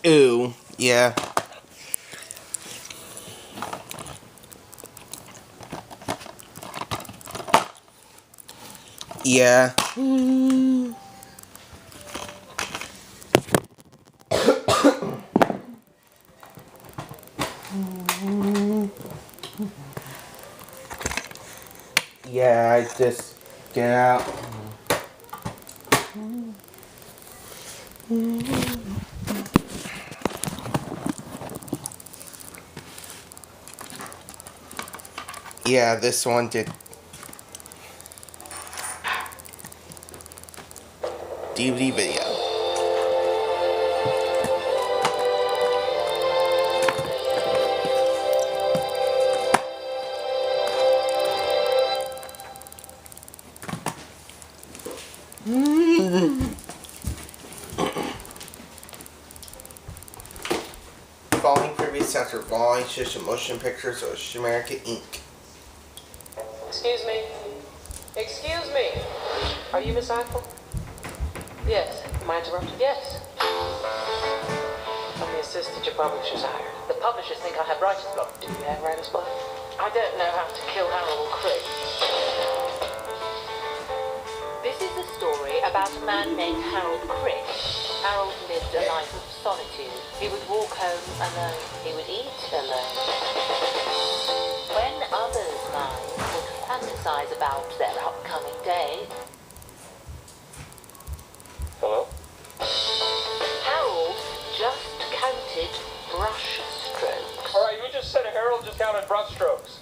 Ooh, yeah. Yeah. Yeah, I just get out. Yeah, this one did DVD video. Following previous sounds are Volley, Shish Motion Pictures, or America Inc. Excuse me. Excuse me. Are you Miss Eiffel? Yes. Am I interrupted? Yes. I'm the assistant your publishers hired. The publishers think I have writer's block. Do you have writer's block? I don't know how to kill Harold Crick. This is a story about a man named Harold Crick. Harold lived a life of solitude. He would walk home alone. He would eat alone. When others' minds would fantasize about their upcoming day, Hello? Harold just counted brush strokes. All right, you just said Harold just counted brush strokes.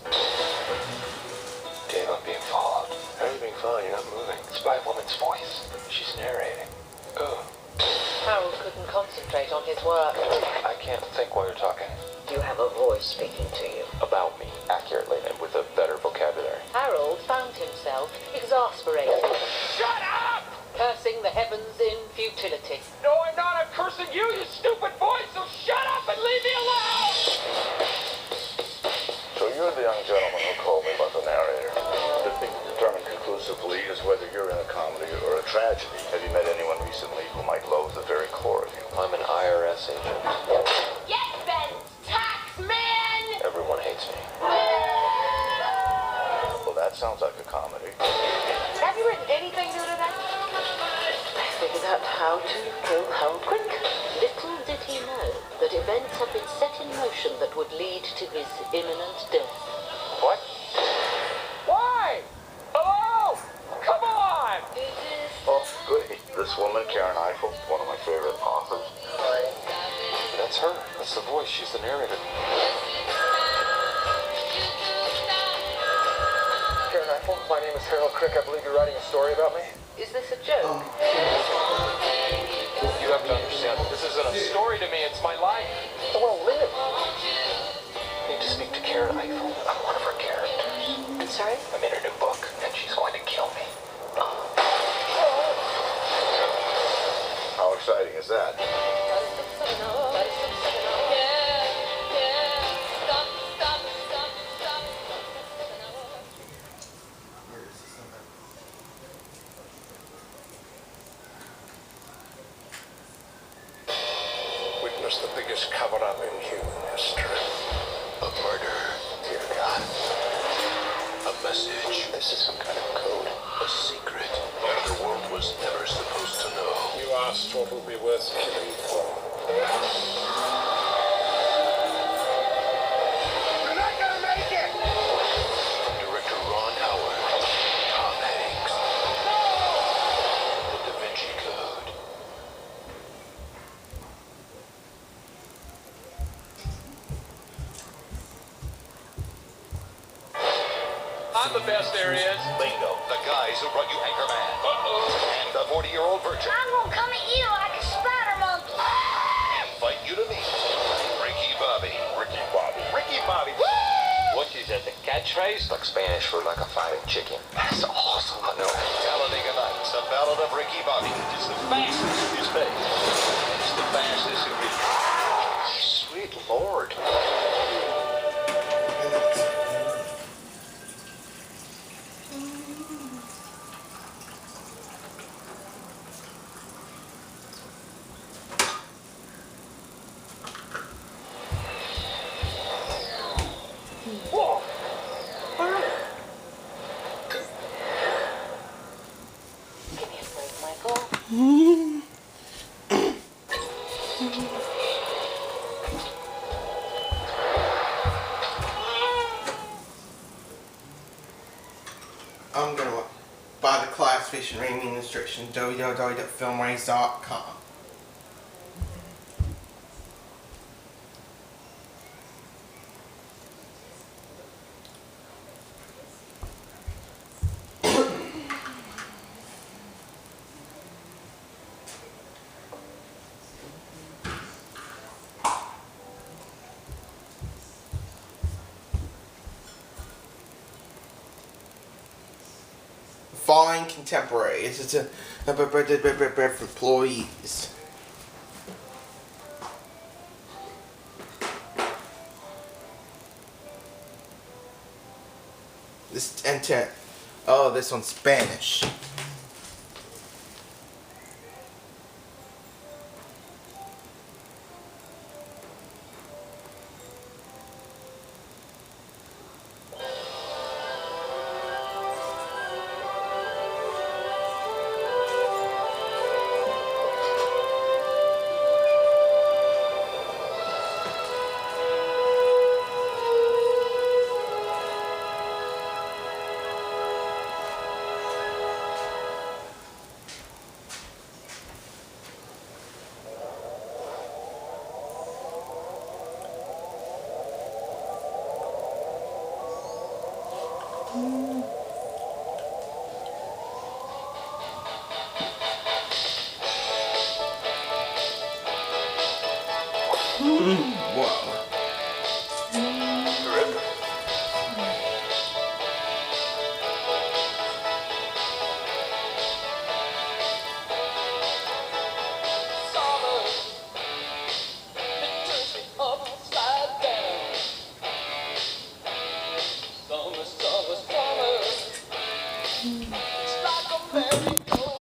Dave, I'm being followed. How are you being followed? You're not moving. It's by a woman's voice. She's narrating. Oh. Harold couldn't concentrate on his work. I can't think while you're talking. You have a voice speaking to you. About me, accurately, and with a better vocabulary. Harold found himself exasperated, Shut up! cursing the heavens in futility. No, I'm not. I'm cursing you, you stupid boy, so shut up and leave me alone! So you're the young gentleman who called me about the narrator. The thing to determine conclusively is whether you're in a comedy or a tragedy. Have you met anyone recently who might loathe the very core of you? I'm an IRS agent. Yes, Ben! Tax man! Everyone hates me. Well, that sounds like a comedy. Have you written anything new today? I figured out how to kill Harold Crick. Little did he know that events had been set in motion that would lead to his imminent death. What? Why? Hello? Come on! Oh, goody. This woman, Karen Eiffel, one of my favorite authors. That's her. That's the voice. She's the narrator. Karen Eiffel, my name is Harold Crick. I believe you're writing a story about me. Is this a joke? You have to understand, this isn't a story to me. It's my life. I want to live. I need to speak to Karen Eiffel. I'm one of her characters. I'm sorry? I'm in her new book, and she's going to kill me. How exciting is that? Witnessed the biggest cover-up in human history. A murder. Dear God. A message. This is some kind of code. A secret. That the world was never supposed to know. You asked what would be worth killing for. We're not gonna make it! From director Ron Howard. Tom Hanks. The Da Vinci Code. I'm the best there is. Bingo. The guys who brought you Anchorman. And the 40-year-old virgin. I'm gonna come at you like a spider monkey. Invite you to meet Ricky Bobby. Ricky Bobby. Ricky Bobby. What is that, the catchphrase? Like Spanish for like a fighting chicken. That's awesome. I know. Talladega Nights, the Ballad of Ricky Bobby. It's the fastest in space. It's the fastest in Sweet Lord. I'm gonna buy the classification rating instruction www.filmraise.com. Following contemporaries. It's a employees. This intent. Oh, this one's Spanish. Wow. Terrific. Summer, summer, summer. It's like a merry